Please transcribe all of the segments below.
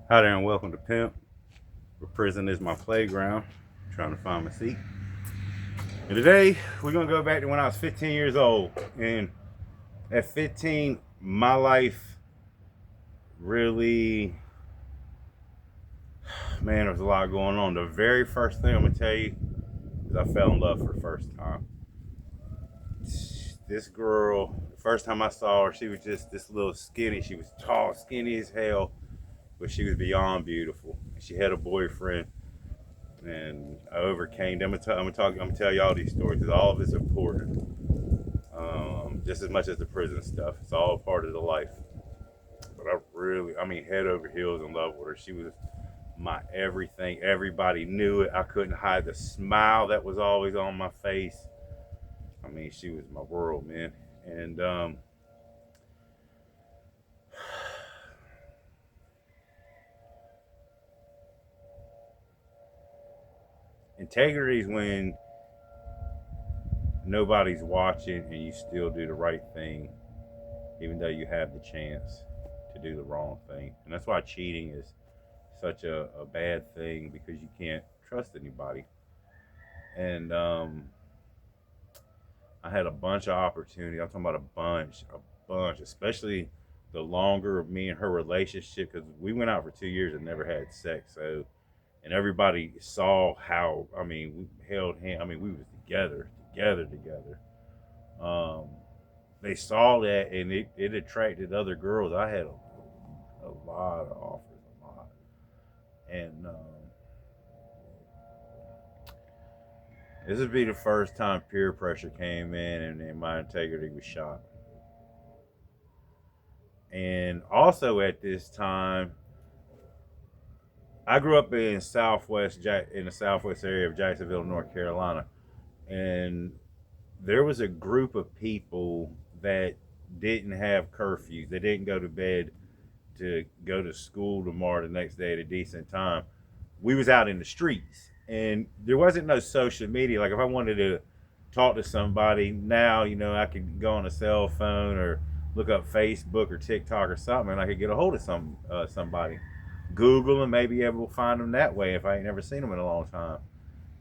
Hi there and welcome to P.I.M.P. Where prison is my playground. I'm trying to find my seat. And today we're gonna go back to when I was 15 years old. And at 15, my life really, man, there was a lot going on. The very first thing I'm gonna tell you is I fell in love for the first time. This girl, the first time I saw her, she was just this little skinny. She was tall, skinny as hell, but she was beyond beautiful. She had a boyfriend, and I overcame. I'm gonna tell you all these stories because all of it's important, just as much as the prison stuff. It's all part of the life. But I mean, head over heels in love with her. She was my everything. Everybody knew it. I couldn't hide the smile that was always on my face. I mean, she was my world, man. And integrity is when nobody's watching and you still do the right thing, even though you have the chance to do the wrong thing. And that's why cheating is such a bad thing, because you can't trust anybody. And I had a bunch of opportunity. I'm talking about a bunch, especially the longer of me and her relationship, because we went out for 2 years and never had sex. So, and everybody saw how, I mean, we held hands. I mean, we was together. Um, they saw that, and it attracted other girls. I had a lot of offers, a lot. And this would be the first time peer pressure came in, and my integrity was shot. And also at this time, I grew up in the southwest area of Jacksonville, North Carolina, and there was a group of people that didn't have curfews. They didn't go to bed to go to school tomorrow the next day at a decent time. We was out in the streets, and there wasn't no social media. Like if I wanted to talk to somebody now, I could go on a cell phone or look up Facebook or TikTok or something, and I could get a hold of somebody. Google and maybe able to find them that way if I ain't never seen them in a long time.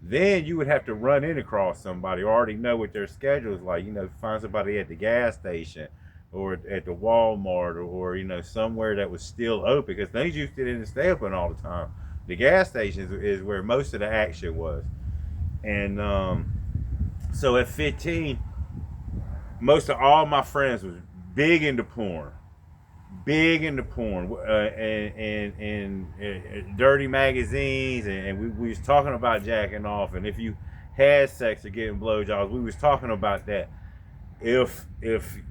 Then you would have to run in across somebody or already know what their schedule is like. Find somebody at the gas station or at the Walmart, or somewhere that was still open, because things used to didn't stay open all the time. The gas stations is where most of the action was. And so at 15, most of all my friends was big into porn, and dirty magazines, and we was talking about jacking off, and if you had sex or getting blowjobs, we was talking about that. If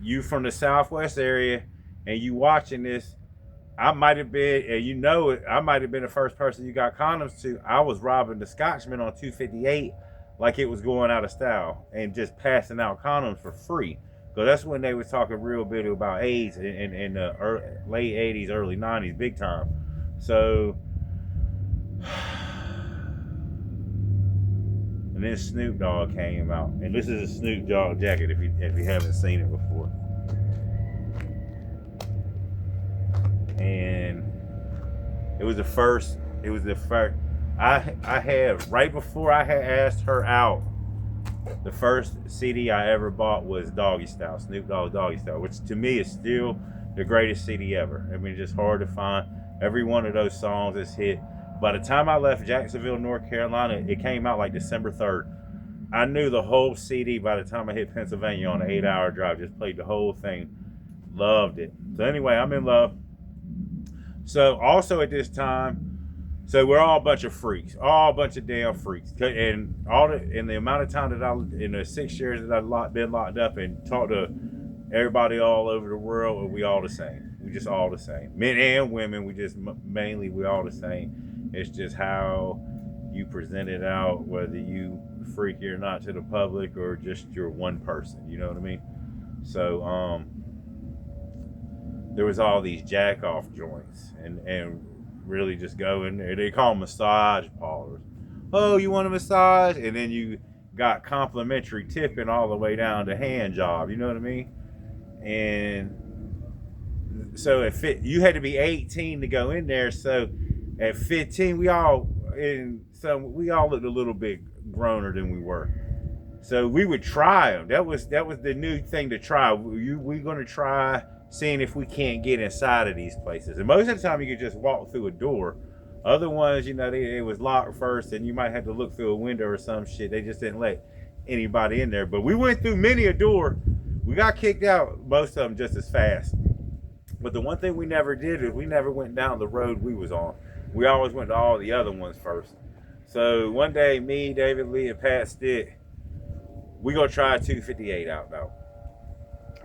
you from the Southwest area and you watching this, I might have been, and I might have been the first person you got condoms to. I was robbing the Scotchman on 258 like it was going out of style, and just passing out condoms for free. Because that's when they was talking real big about AIDS in the late 80s, early 90s, big time. So, and then Snoop Dogg came out, and this is a Snoop Dogg jacket if you haven't seen it before. And it was the first. It was the first. I had, right before I had asked her out, the first CD I ever bought was Doggy Style, Snoop Dogg Doggy Style, which to me is still the greatest CD ever. I mean, it's just hard to find. Every one of those songs is hit. By the time I left Jacksonville, North Carolina, it came out like December 3rd. I knew the whole CD by the time I hit Pennsylvania on an 8-hour drive. Just played the whole thing. Loved it. So anyway, I'm in love. So also at this time, so we're all a bunch of freaks, all a bunch of damn freaks, and in the amount of time in the 6 years that I've been locked up and talked to everybody all over the world, we all the same. We just all the same, men and women. We just mainly we all the same. It's just how you present it out, whether you freaky or not to the public, or just you're one person. You know what I mean? So there was all these jack off joints, and really just go in there. They call them massage parlors. Oh, you want a massage? And then you got complimentary tipping all the way down to hand job. You know what I mean? And so you had to be 18 to go in there. So At 15, we all looked a little bit growner than we were. So we would try them. That was the new thing to try. We're gonna try seeing if we can't get inside of these places. And most of the time, you could just walk through a door. Other ones, it was locked first, and you might have to look through a window or some shit. They just didn't let anybody in there. But we went through many a door. We got kicked out most of them just as fast. But the one thing we never did is we never went down the road we was on. We always went to all the other ones first. So one day, me, David Lee, and Pat Stitt, we gonna try 258 out though.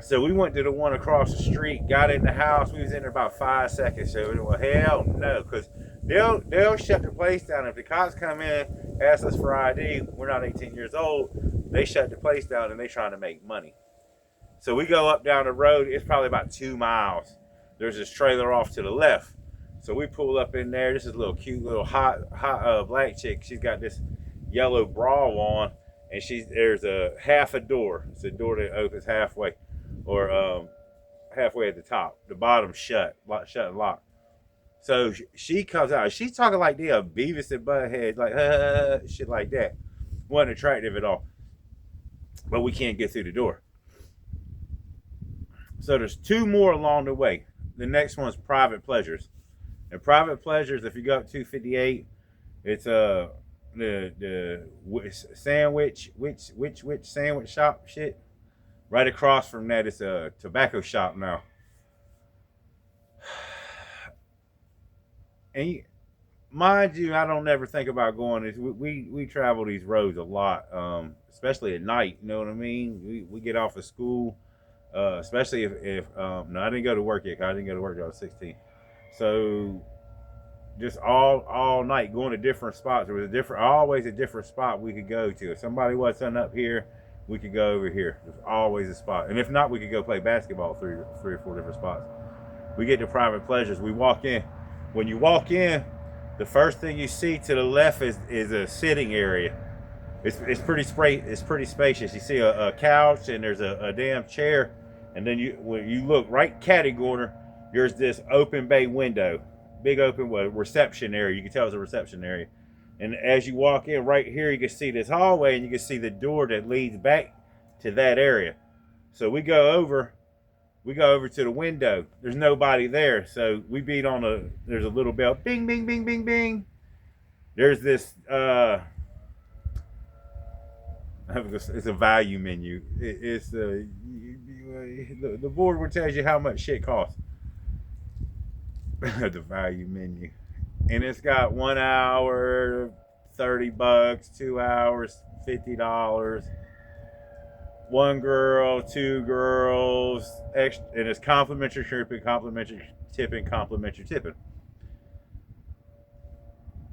So we went to the one across the street, got in the house. We was in there about 5 seconds. So well, hell no, because they'll shut the place down if the cops come in, ask us for ID. We're not 18 years old. They shut the place down and they trying to make money. So we go up down the road. It's probably about 2 miles. There's this trailer off to the left. So we pull up in there. This is a little cute little hot black chick. She's got this yellow bra on, and there's a half a door. It's a door that opens halfway, or halfway at the top. The bottom's shut and locked. So she comes out. She's talking like they a Beavis and Butthead, like shit like that. Wasn't attractive at all. But we can't get through the door. So there's 2 more along the way. The next one's Private Pleasures. And Private Pleasures, if you go up 258, it's the sandwich shop shit. Right across from that, it's a tobacco shop now. And mind you, I don't ever think about going. We travel these roads a lot, especially at night. You know what I mean? We get off of school, especially if no, I didn't go to work yet. I didn't go to work until I was 16. So just all night going to different spots. There was always a different spot we could go to. If somebody wasn't up here, we could go over here. There's always a spot. And if not, we could go play basketball three or four different spots. We get to Private Pleasures. We walk in. When you walk in, the first thing you see to the left is a sitting area. It's pretty spacious. You see a couch and there's a damn chair, and then when you look right catty corner, there's this open bay window, big open reception area. You can tell it's a reception area. And as you walk in right here, you can see this hallway, and you can see the door that leads back to that area. So we go over to the window. There's nobody there. So we beat on there's a little bell. Bing, bing, bing, bing, bing. There's this, it's a value menu. It's the board will tell you how much shit costs. The value menu. And it's got 1 hour, $30, 2 hours, $50. 1 girl, 2 girls, extra, and it's complimentary shipping, complimentary tipping, complimentary tipping.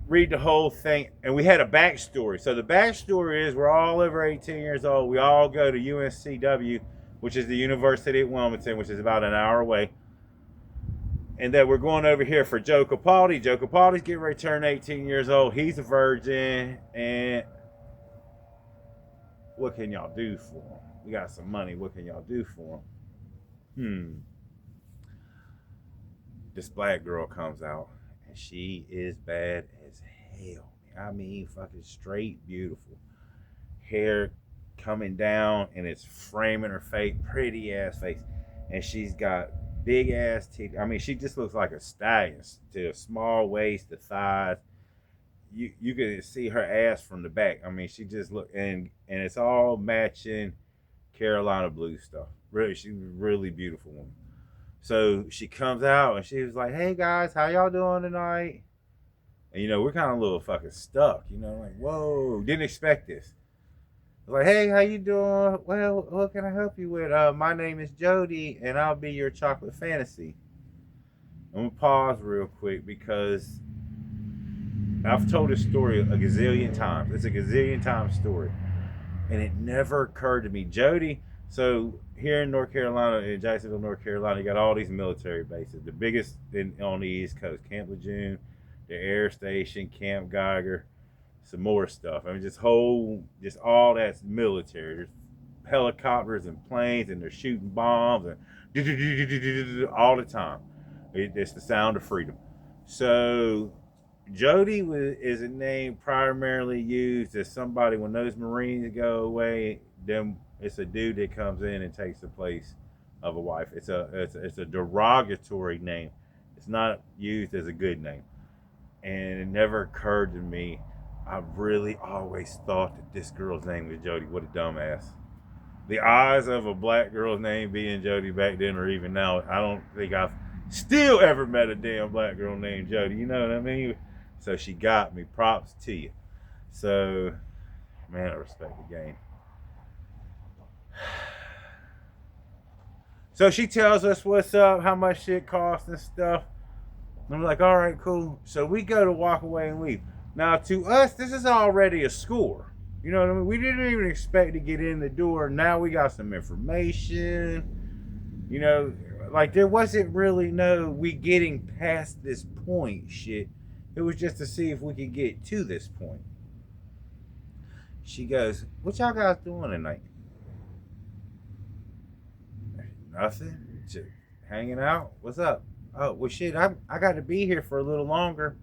Read the whole thing, and we had a backstory. So the backstory is we're all over 18 years old. We all go to UNCW, which is the University of Wilmington, which is about an hour away. And that we're going over here for Joe Capaldi. Joe Capaldi's getting ready to turn 18 years old. He's a virgin, and what can y'all do for him? We got some money. What can y'all do for him? This black girl comes out, and she is bad as hell. I mean, fucking straight beautiful. Hair coming down, and it's framing her face, pretty ass face. And she's got big ass teeth. I mean, she just looks like a stallion. To a small waist, the thighs. You can see her ass from the back. I mean, she just look, and it's all matching Carolina blue stuff. Really, she's a really beautiful woman. So she comes out and she was like, "Hey guys, how y'all doing tonight?" And we're kind of a little fucking stuck. Like, whoa, didn't expect this. I was like, "Hey, how you doing? Well, what can I help you with? My name is Jody, and I'll be your chocolate fantasy." I'm gonna pause real quick because I've told this story a gazillion times. It's a gazillion time story. And it never occurred to me. Jody, so here in North Carolina, in Jacksonville, North Carolina, you got all these military bases. The biggest on the East Coast, Camp Lejeune, the Air Station, Camp Geiger, some more stuff. I mean, just all that's military. There's helicopters and planes, and they're shooting bombs and all the time. It's the sound of freedom. So Jody is a name primarily used as somebody when those Marines go away. Them, it's a dude that comes in and takes the place of a wife. It's a derogatory name. It's not used as a good name, and it never occurred to me. I really always thought that this girl's name was Jody. What a dumbass. The odds of a black girl's name being Jody back then or even now, I don't think I've still ever met a damn black girl named Jody. You know what I mean? So she got me. Props to you. So, man, I respect the game. So she tells us what's up, how much shit costs and stuff. I'm like, all right, cool. So we go to walk away and leave. Now, to us, this is already a score. You know what I mean? We didn't even expect to get in the door. Now we got some information. You know, like there wasn't really no we getting past this point shit. It was just to see if we could get to this point. She goes, what y'all guys doing tonight? Nothing. Just hanging out. What's up? Oh, well, shit, I got to be here for a little longer.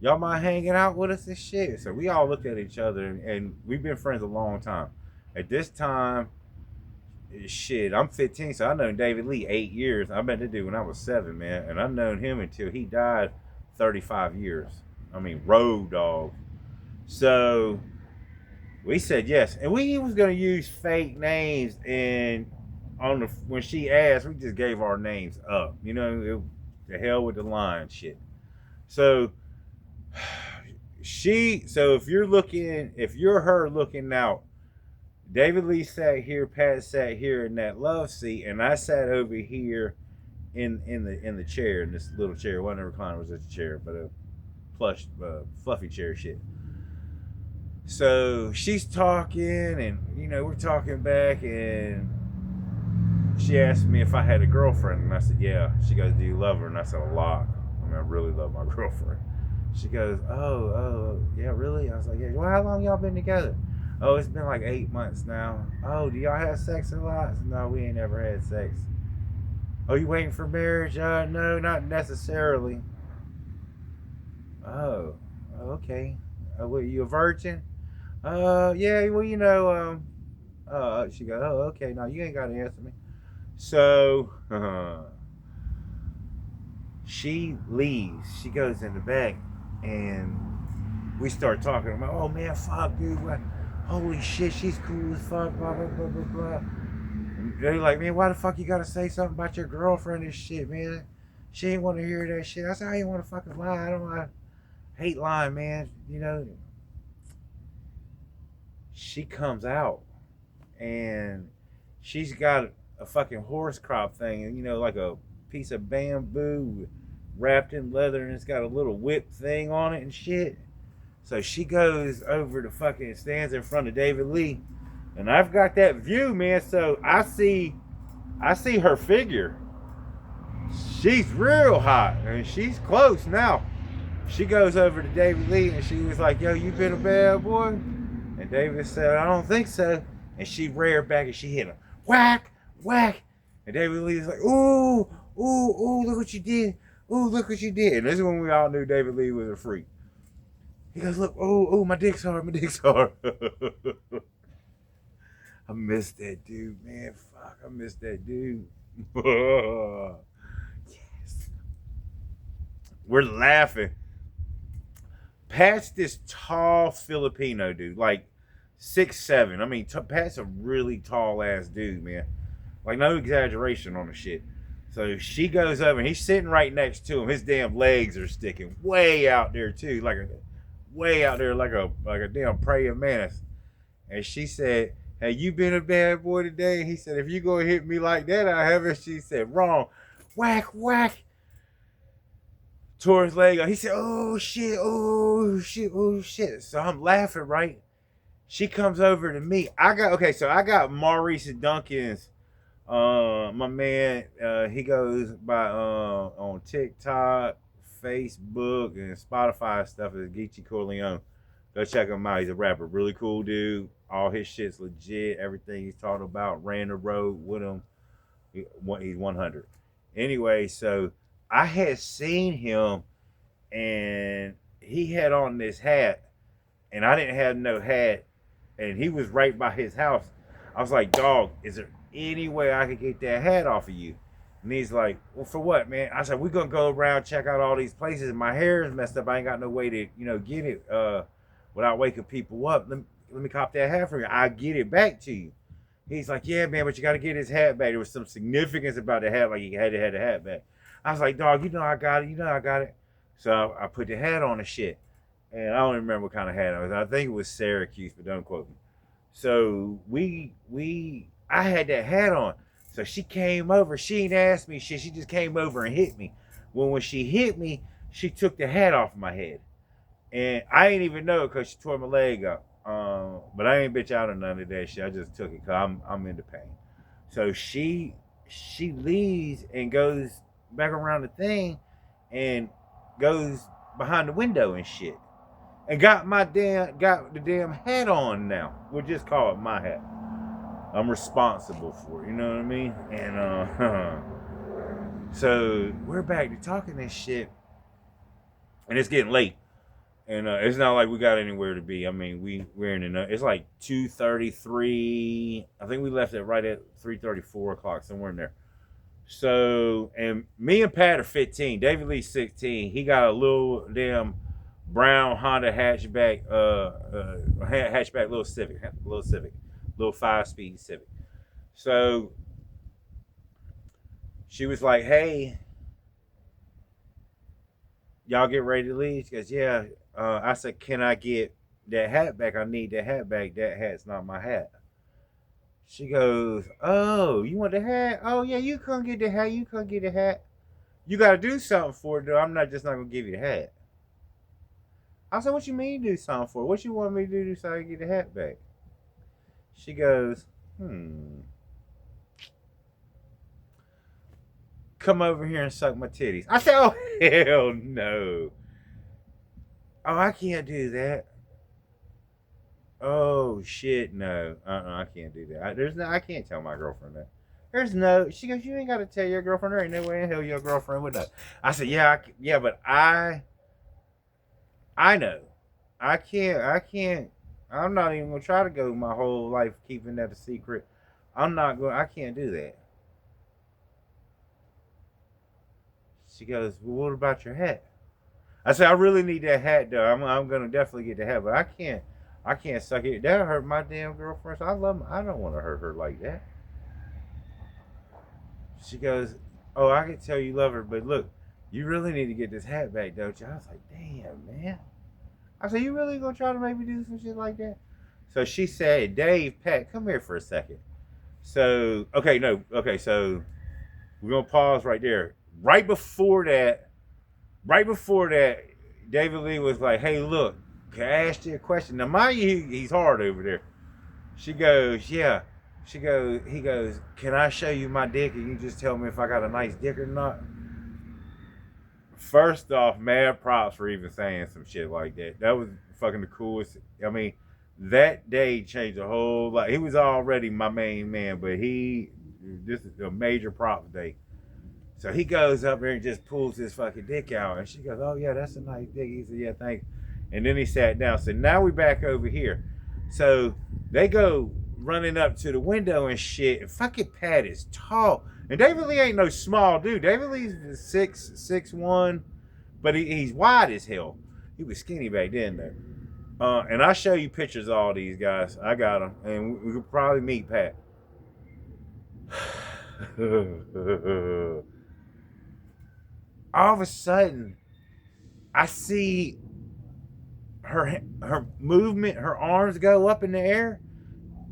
Y'all mind hanging out with us and shit? So we all looked at each other, and we've been friends a long time. At this time, shit, I'm 15, so I known David Lee 8 years. I met the dude when I was 7, man, and I've known him until he died 35 years. I mean, road dog. So we said yes, and we was gonna use fake names, and when she asked, we just gave our names up. You know, the hell with the line shit. So if you're her looking out, David Lee sat here, Pat sat here in that love seat, and I sat over here in the chair, in this little chair. It wasn't a recliner, it was just a chair, but a plush, fluffy chair shit. So she's talking, and you know, we're talking back, and she asked me if I had a girlfriend, and I said, yeah. She goes, do you love her? And I said, a lot. I mean, I really love my girlfriend. She goes, oh, yeah, really? I was like, yeah. Well, how long y'all been together? Oh, it's been like 8 months now. Oh, do y'all have sex a lot? I said, no, we ain't never had sex. Oh, you waiting for marriage? No, not necessarily. Oh, okay. What, you a virgin? Yeah, well, you know, she goes, oh, okay, no, you ain't got to answer me. So, she leaves. She goes in the back, and we start talking about, oh, man, fuck, dude, what? Holy shit, she's cool as fuck, blah, blah, blah, blah, blah. And they're like, man, why the fuck you gotta say something about your girlfriend and shit, man? She ain't want to hear that shit. I said, I ain't want to fucking lie. I hate lying, man. You know, she comes out, and she's got a fucking horse crop thing, and you know, like a piece of bamboo wrapped in leather, and it's got a little whip thing on it and shit. So she goes over to fucking stands in front of David Lee, and I've got that view, man. So I see her figure. She's real hot, and she's close now. She goes over to David Lee, and she was like, yo, you been a bad boy? And David said, I don't think so. And she reared back, and she hit him. Whack, whack. And David Lee was like, ooh, look what you did. Ooh, look what you did. And this is when we all knew David Lee was a freak. He goes, look, my dick's hard, my dick's hard. I miss that dude, man. Fuck, I miss that dude. Yes. We're laughing. Pat's this tall Filipino dude, like 6'7". I mean, Pat's a really tall ass dude, man. Like, no exaggeration on the shit. So she goes over, and he's sitting right next to him. His damn legs are sticking way out there too, way out there, like a damn praying mantis. And she said, "Hey, you been a bad boy today?" And he said, "If you gonna hit me like that, I haven't." She said, "Wrong." Whack, whack. Tore his leg. He said, "Oh shit, oh shit, oh shit." So I'm laughing, right? She comes over to me. I got Maurice Duncan's. My man, he goes by on TikTok, Facebook, and Spotify stuff as Geechee Corleone. Go check him out. He's a rapper, really cool dude. All his shit's legit. Everything he's talking about, ran the road with him. He's 100. Anyway, so I had seen him, and he had on this hat, and I didn't have no hat, and he was right by his house. I was like, dog, is there any way I could get that hat off of you? And he's like, well, for what, man? I said, we're going to go around, check out all these places. And my hair is messed up. I ain't got no way to, get it without waking people up. Let me cop that hat from you. I'll get it back to you. He's like, yeah, man, but you got to get his hat back. There was some significance about the hat, like he had to have the hat back. I was like, dog, I got it. I got it. So I put the hat on and shit. And I don't even remember what kind of hat it was. I think it was Syracuse, but don't quote me. So I had that hat on. So she came over. She ain't asked me shit. She just came over and hit me. When she hit me, she took the hat off my head. And I ain't even know it because she tore my leg up. But I ain't bitch out on none of that shit. I just took it because I'm into pain. So she leaves and goes back around the thing and goes behind the window and shit. And got the damn hat on now. We'll just call it my hat. I'm responsible for it, you know what I mean? And so we're back to talking this shit. And it's getting late. And it's not like we got anywhere to be. I mean, we're in it's like 2:33. I think we left it right at 3:34 o'clock, somewhere in there. So, and me and Pat are 15. David Lee's 16. He got a little damn brown Honda hatchback, little Civic, little 5-speed Civic. So she was like, hey, y'all get ready to leave? She goes, yeah. I said, can I get that hat back? I need that hat back. That hat's not my hat. She goes, oh, you want the hat? Oh, yeah, you couldn't get the hat. You couldn't get the hat. You got to do something for it, though. I'm not going to give you the hat. I said, what you mean do something for it? What you want me to do so I can get the hat back? She goes, come over here and suck my titties. I said, oh, hell no. Oh, I can't do that. Oh, shit, no. I can't do that. I can't tell my girlfriend that. She goes, you ain't got to tell your girlfriend. There ain't no way in hell your girlfriend would know. I said, yeah, but I know. I can't. I'm not even going to try to go my whole life keeping that a secret. I can't do that. She goes, well, what about your hat? I said, I really need that hat, though. I'm going to definitely get the hat, but I can't suck it. That'll hurt my damn girlfriend. So I love her. I don't want to hurt her like that. She goes, oh, I can tell you love her, but look, you really need to get this hat back, don't you? I was like, damn, man. I said, you really going to try to make me do some shit like that? So she said, Dave, Pat, come here for a second. So, so we're going to pause right there. Right before that, David Lee was like, hey, look, can I ask you a question? Now, mind you, he's hard over there. She goes, yeah. He goes, can I show you my dick and you just tell me if I got a nice dick or not? First off, mad props for even saying some shit like that. That was fucking the coolest. I mean, that day changed a whole lot. He was already my main man, but this is a major props day. So he goes up there and just pulls his fucking dick out. And she goes, oh, yeah, that's a nice dick. He said, yeah, thanks. And then he sat down. So now we're back over here. So they go running up to the window and shit. And fucking Pat is tall. And David Lee ain't no small dude. David Lee's 6'1", but he's wide as hell. He was skinny back then, though. And I'll show you pictures of all these guys. I got them. And we could probably meet Pat. All of a sudden, I see her movement, her arms go up in the air,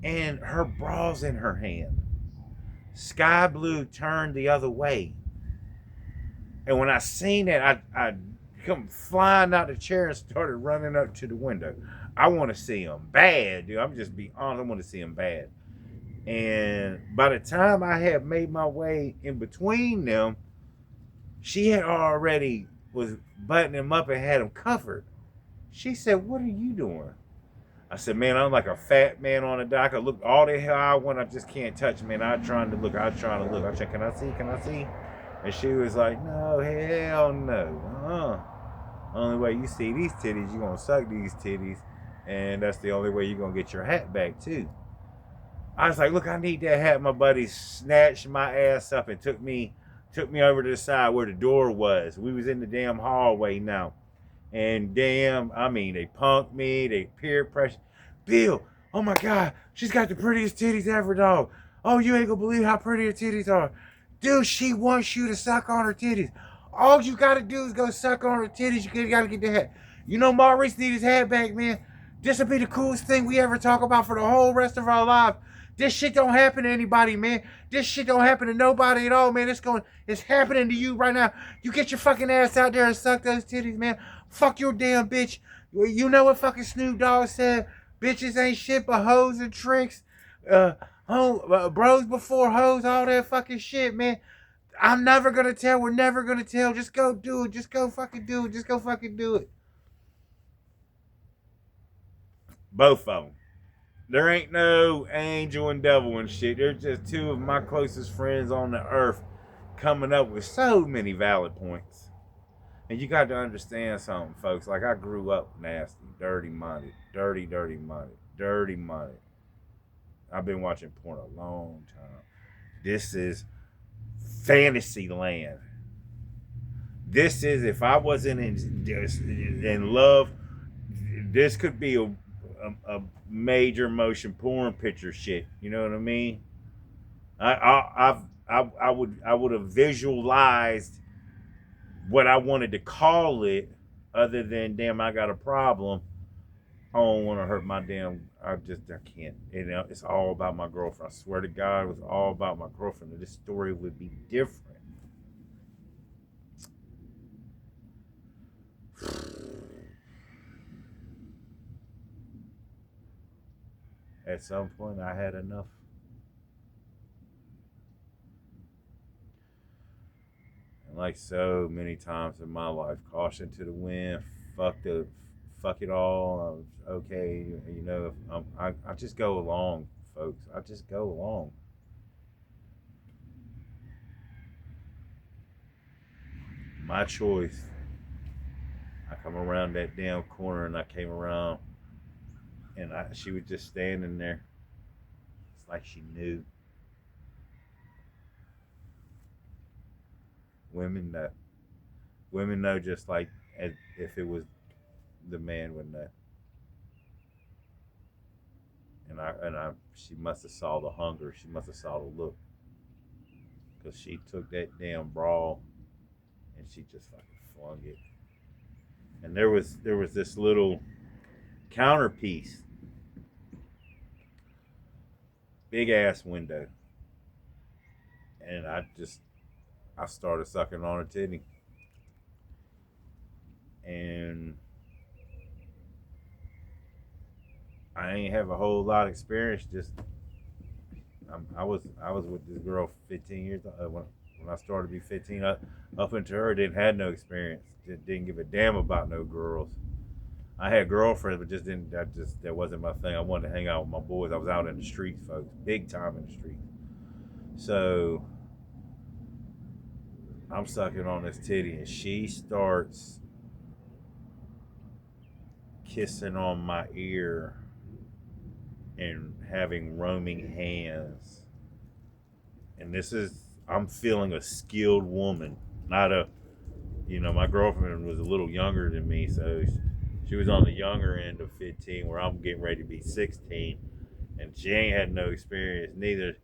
and her bra's in her hand. Sky blue turned the other way. And when I seen that, I come flying out the chair and started running up to the window. I want to see him bad, dude. I'm just be honest. I want to see him bad. And by the time I had made my way in between them, she had already was buttoning him up and had him covered. She said, what are you doing? I said, man, I'm like a fat man on a dock. I look all the hell I want. I just can't touch, man. I'm trying to look. I said, can I see? And she was like, no, hell no. Only way you see these titties, you gonna suck these titties, and that's the only way you gonna get your hat back too. I was like, look, I need that hat. My buddy snatched my ass up and took me over to the side where the door was. We was in the damn hallway now. And damn, I mean, they punked me, they peer pressure. Bill, oh my God, she's got the prettiest titties ever, dog. Oh, you ain't gonna believe how pretty her titties are. Dude, she wants you to suck on her titties. All you gotta do is go suck on her titties. You gotta get the hat. You know, Maurice need his hat back, man. This will be the coolest thing we ever talk about for the whole rest of our life. This shit don't happen to anybody, man. This shit don't happen to nobody at all, man. It's happening to you right now. You get your fucking ass out there and suck those titties, man. Fuck your damn bitch. You know what fucking Snoop Dogg said? Bitches ain't shit but hoes and tricks. Bros before hoes, all that fucking shit, man. I'm never gonna tell. We're never gonna tell. Just go do it. Just go fucking do it. Just go fucking do it. Both of them. There ain't no angel and devil and shit. They're just two of my closest friends on the earth coming up with so many valid points. And you got to understand something, folks. Like, I grew up nasty, dirty-minded, dirty-minded, dirty-minded. I've been watching porn a long time. This is fantasy land. This is, if I wasn't in love, this could be a major motion porn picture shit. You know what I mean? I would have visualized what I wanted to call it, other than damn, I got a problem. I don't want to hurt my damn. I can't. You know, it's all about my girlfriend. I swear to God, it was all about my girlfriend. This story would be different. At some point, I had enough. And like so many times in my life, caution to the wind. Fuck it all. Okay, you know, I just go along, folks. I just go along. My choice. I come around that damn corner, and I came around, and she was just standing there. It's like she knew. Women know. Women know just like as if it was the man would know. She must have saw the hunger. She must have saw the look, because she took that damn bra and she just fucking flung it. And there was this little counterpiece, big ass window, and I started sucking on her titty, and I ain't have a whole lot of experience. Just I was with this girl 15 years when I started to be 15. Up until her, didn't had no experience. Didn't give a damn about no girls. I had girlfriends, but just didn't. That wasn't my thing. I wanted to hang out with my boys. I was out in the streets, folks, big time in the streets. So I'm sucking on this titty, and she starts kissing on my ear and having roaming hands. And I'm feeling a skilled woman, not a, my girlfriend was a little younger than me, so she was on the younger end of 15, where I'm getting ready to be 16, and she ain't had no experience neither.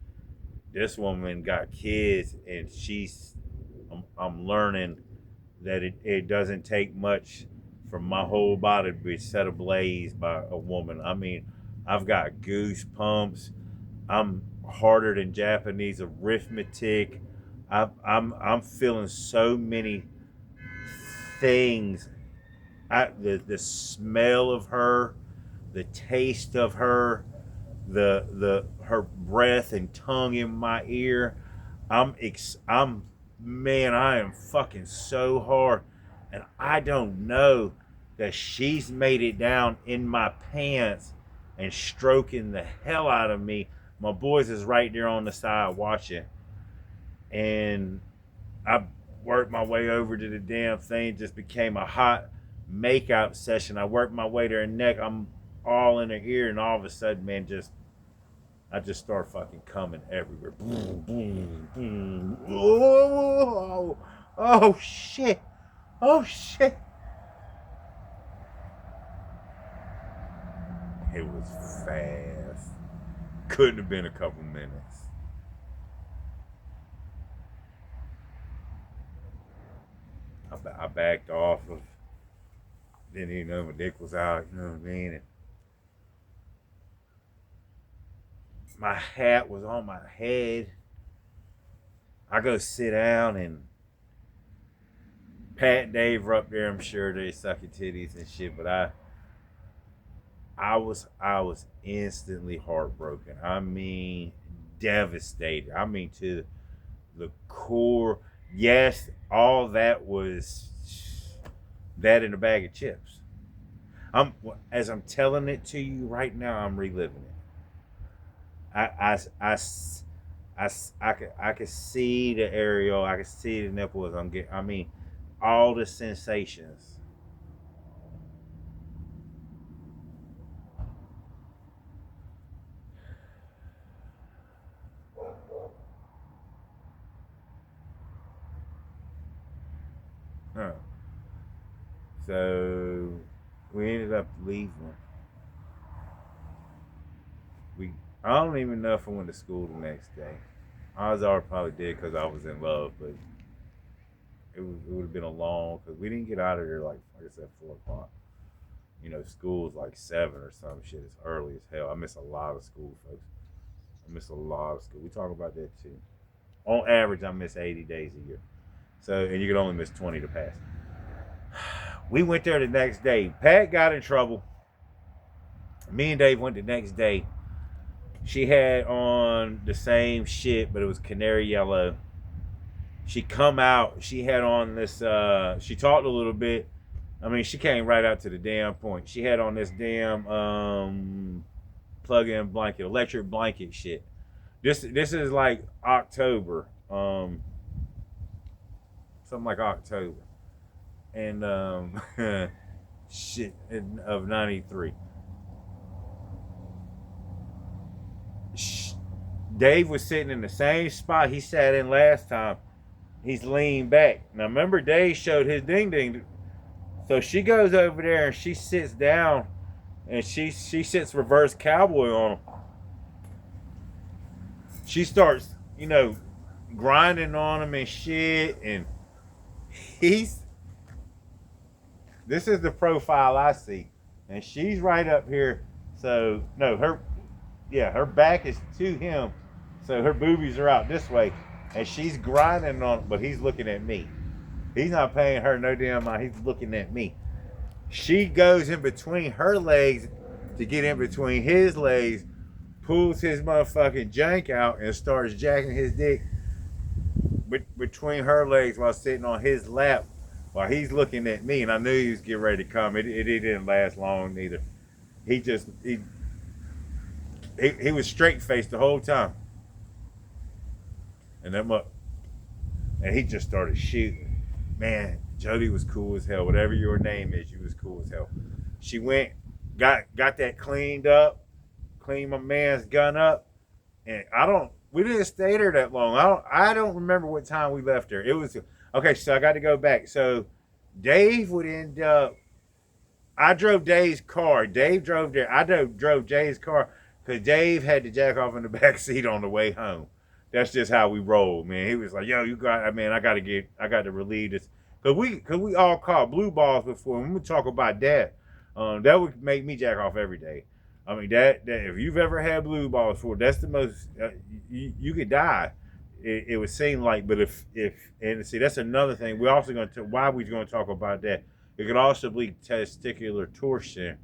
This woman got kids, and I'm learning that it doesn't take much for my whole body to be set ablaze by a woman. I mean, I've got goosebumps. I'm harder than Japanese arithmetic. I'm feeling so many things. The smell of her, the taste of her, the her breath and tongue in my ear. I'm man, I am fucking so hard, and I don't know that she's made it down in my pants and stroking the hell out of me. My boys is right there on the side watching, and I worked my way over to the damn thing. Just became a hot make-out session. I work my way to her neck. I'm all in her ear, and all of a sudden, man, I just start fucking coming everywhere. Boom, boom, boom. Oh, oh shit. Oh shit. It was fast. Couldn't have been a couple minutes. I backed off of. Didn't even know my dick was out. You know what I mean? And my hat was on my head. I go sit down, and Pat and Dave were up there. I'm sure they sucking titties and shit, but I was instantly heartbroken. I mean, devastated. I mean, to the core. Yes, all that was that in a bag of chips. As I'm telling it to you right now, I'm reliving it. I could see the areola. I could see the nipples. I mean, all the sensations. Huh. So we ended up leaving. I don't even know if I went to school the next day. Odds are I probably did because I was in love, but it would have been a long, because we didn't get out of there like I said, 4 o'clock. You know, school's like 7 or some shit. It's early as hell. I miss a lot of school, folks. I miss a lot of school. We talk about that too. On average, I miss 80 days a year. So, and you can only miss 20 to pass. We went there the next day. Pat got in trouble. Me and Dave went the next day. She had on the same shit, but it was canary yellow. She come out. She had on this. She talked a little bit. I mean, she came right out to the damn point. She had on this damn plug-in blanket, electric blanket shit. This is like October, something like October, and shit of '93. Dave was sitting in the same spot he sat in last time. He's leaned back. Now remember, Dave showed his ding ding. So she goes over there and she sits down, and she sits reverse cowboy on him. She starts, grinding on him and shit, and this is the profile I see, and she's right up here. So no, her back is to him, so her boobies are out this way, and she's grinding on him, but he's looking at me. He's not paying her no damn mind. He's looking at me. She goes in between her legs to get in between his legs, pulls his motherfucking jank out, and starts jacking his dick between her legs while sitting on his lap while he's looking at me. And I knew he was getting ready to come. It didn't last long either. He was straight faced the whole time. And he just started shooting. Man, Jody was cool as hell. Whatever your name is, you was cool as hell. She went, got that cleaned up, cleaned my man's gun up, and we didn't stay there that long. I don't remember what time we left there. It was okay. So I got to go back. So Dave would end up. I drove Dave's car. Dave drove there. I drove Jay's car because Dave had to jack off in the back seat on the way home. That's just how we roll, man. He was like, "Yo, I got to relieve this." Cause we all caught blue balls before. When we talk about that, that would make me jack off every day. I mean, that if you've ever had blue balls before, that's the most you could die. It would seem like, but if and see, that's another thing. We're also going to why we're going to talk about that. It could also be testicular torsion,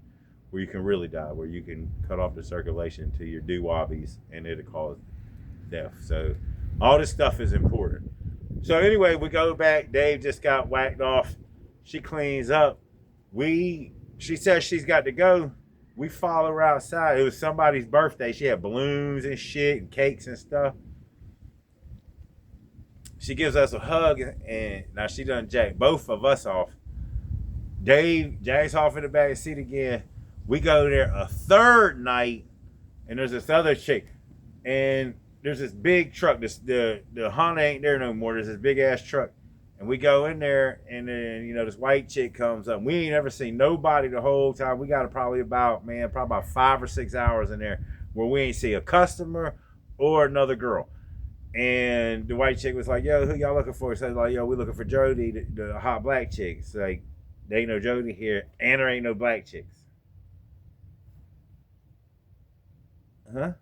where you can really die, where you can cut off the circulation to your doo-wobbies, and it'll cause death. So all this stuff is important. So anyway, we go back. Dave just got whacked off. She cleans up. She says she's got to go. We follow her outside. It was somebody's birthday. She had balloons and shit and cakes and stuff. She gives us a hug, and now she done jacked both of us off. Dave jags off in the back seat again. We go there a third night, and there's this other chick, and there's this big truck. The Honda ain't there no more. There's this big ass truck, and we go in there, and then this white chick comes up. We ain't ever seen nobody the whole time. We got probably about 5 or 6 hours in there where we ain't see a customer or another girl. And the white chick was like, "Yo, who y'all looking for?" So like, "Yo, we looking for Jody, the hot black chick." It's like, there ain't no Jody here, and there ain't no black chicks. Huh?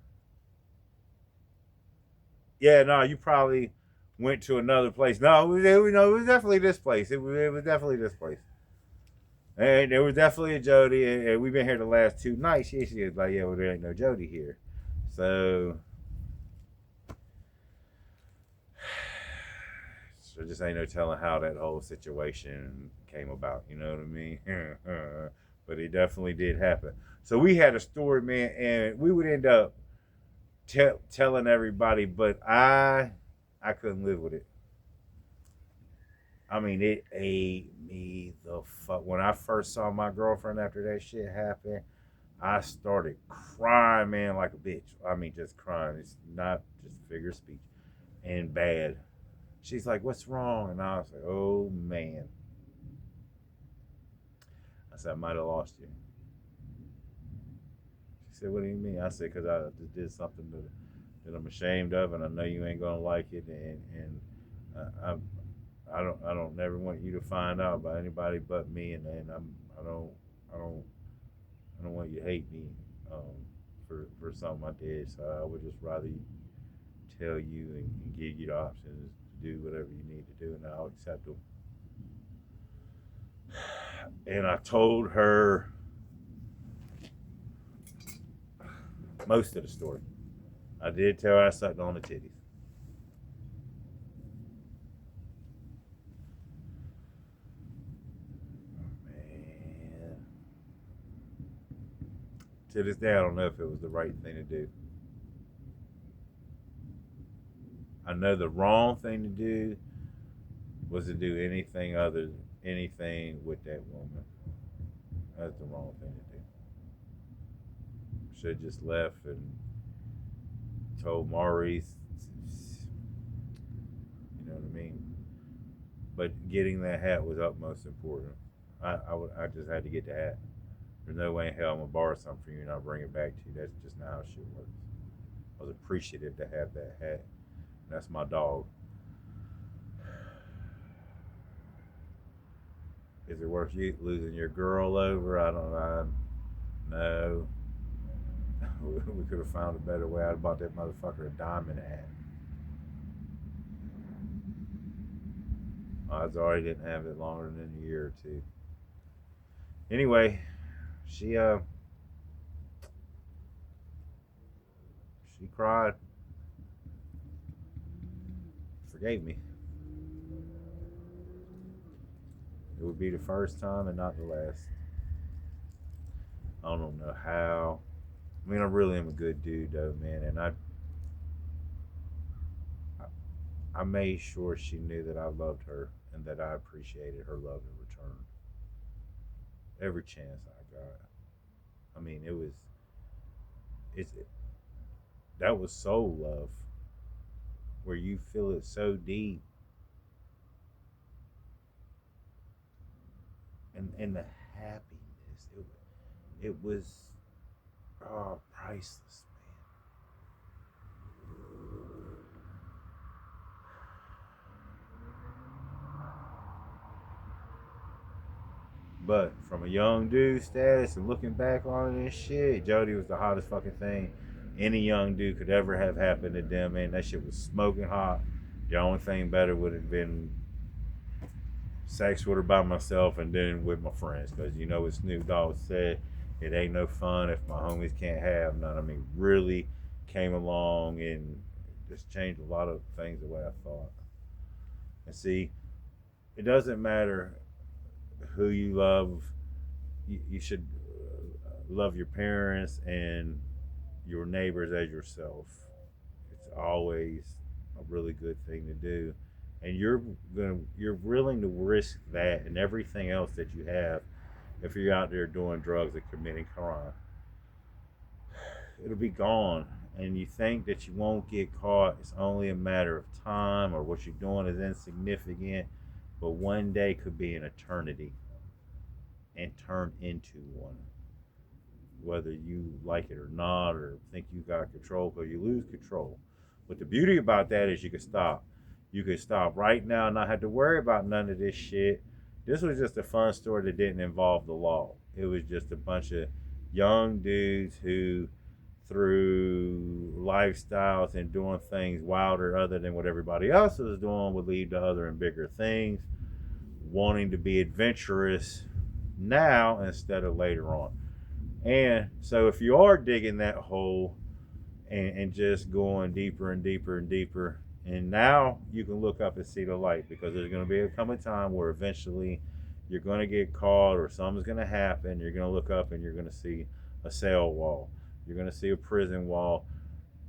Yeah, no, you probably went to another place. No, it was definitely this place. It was definitely this place. And there was definitely a Jody, and we've been here the last 2 nights. She was like, "Yeah, well, there ain't no Jody here." So, so just ain't no telling how that whole situation came about. You know what I mean? But it definitely did happen. So we had a story, man, and we would end up telling everybody, but I couldn't live with it. I mean, it ate me the fuck. When I first saw my girlfriend after that shit happened, I started crying, man, like a bitch. I mean, just crying. It's not just figure of speech and bad. She's like, "What's wrong?" And I was like, "Oh man." I said, "I might have lost you." She said, "What do you mean?" I said, "Because I just did something that I'm ashamed of, and I know you ain't gonna like it, and I don't never want you to find out about anybody but me, and I don't I don't I don't want you to hate me for something I did. So I would just rather tell you and give you the options to do whatever you need to do, and I'll accept them." And I told her most of the story. I did tell her I sucked on the titties. Man, to this day, I don't know if it was the right thing to do. I know the wrong thing to do was to do anything with that woman. That's the wrong thing to do. Should have just left and told Maurice, you know what I mean? But getting that hat was utmost important. I just had to get the hat. There's no way in hell I'm gonna borrow something from you and I'll bring it back to you. That's just not how shit works. I was appreciative to have that hat. That's my dog. Is it worth you losing your girl over? I don't know. No. We could have found a better way. I'd bought that motherfucker a diamond hat. Odds are he didn't have it longer than a year or two. Anyway, she she cried, forgave me. It would be the first time and not the last. I don't know how. I mean, I really am a good dude, though, man, and I made sure she knew that I loved her and that I appreciated her love in return. Every chance I got. I mean, it's that was soul love, where you feel it so deep, and the happiness. It was priceless, man. But from a young dude status and looking back on it and shit, Jody was the hottest fucking thing any young dude could ever have happened to them. Man, that shit was smoking hot. The only thing better would have been sex with her by myself and then with my friends, because you know what Snoop Dogg said, it ain't no fun if my homies can't have none. I mean, really came along and just changed a lot of things the way I thought. And see, it doesn't matter who you love. You should love your parents and your neighbors as yourself. It's always a really good thing to do, and you're willing to risk that and everything else that you have if you're out there doing drugs and committing crime. It'll be gone. And you think that you won't get caught. It's only a matter of time, or what you're doing is insignificant. But one day could be an eternity and turn into one. Whether you like it or not, or think you got control, because you lose control. But the beauty about that is you can stop. You can stop right now and not have to worry about none of this shit. This was just a fun story that didn't involve the law. It was just a bunch of young dudes who, through lifestyles and doing things wilder other than what everybody else was doing, would lead to other and bigger things, wanting to be adventurous now instead of later on. And so if you are digging that hole and just going deeper and deeper and deeper, and now you can look up and see the light, because there's going to be a time where eventually you're going to get caught, or something's going to happen. You're going to look up and you're going to see a cell wall. You're going to see a prison wall,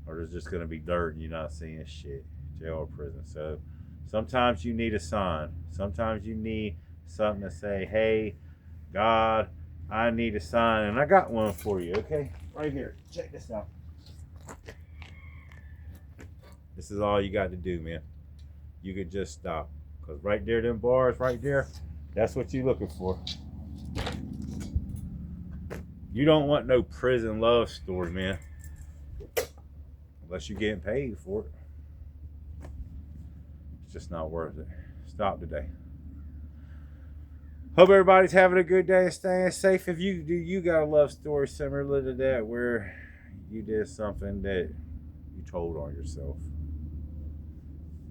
or there's just going to be dirt and you're not seeing shit. Jail or prison. So sometimes you need a sign. Sometimes you need something to say, hey, God, I need a sign. And I got one for you, okay? Right here. Check this out. This is all you got to do, man. You could just stop. Because right there, them bars right there, that's what you're looking for. You don't want no prison love story, man. Unless you're getting paid for it. It's just not worth it. Stop today. Hope everybody's having a good day and staying safe. If you got a love story similar to that, where you did something that you told on yourself,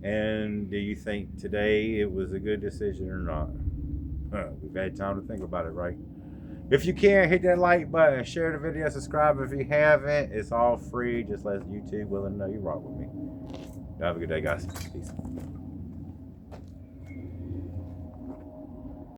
and do you think today it was a good decision or not? We've had time to think about it, right? If you can, hit that like button, share the video, subscribe if you haven't. It's all free. Just let YouTube know you rock with me. Have a good day, guys. Peace.